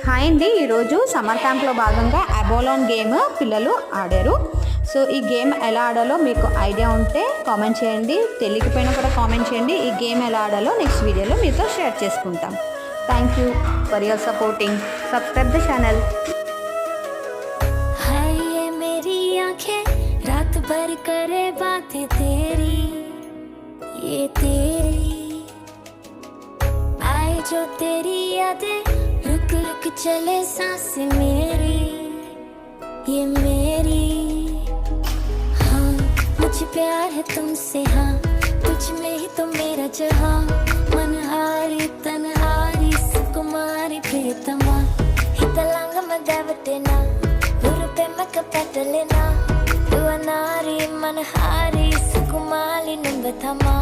Hi అండి, ఈరోజు summer క్యాంప్లో భాగంగా అబోలాన్ గేమ్ పిల్లలు ఆడారు. సో ఈ గేమ్ ఎలా ఆడాలో మీకు ఐడియా ఉంటే కామెంట్ చేయండి, తెలియకపోయినా కూడా కామెంట్ చేయండి. ఈ గేమ్ ఎలా ఆడాలో నెక్స్ట్ వీడియోలో మీతో షేర్ చేసుకుంటాం. Thank you for your supporting. Subscribe the channel. रात भर करे बातें तेरी, ये तेरी आए जो तेरी यादें, रुक रुक चले सांस मेरी, ये मेरी। हाँ मुझे प्यार है तुमसे, हाँ तुझ में ही तो मेरा जहाँ, मनहारी तनहारी सुकुमारी प्रियतमा, हितलांग मदावतेना उरुपे मक पटलेना, नारी मनहारी सुकुमाली निंबथमा।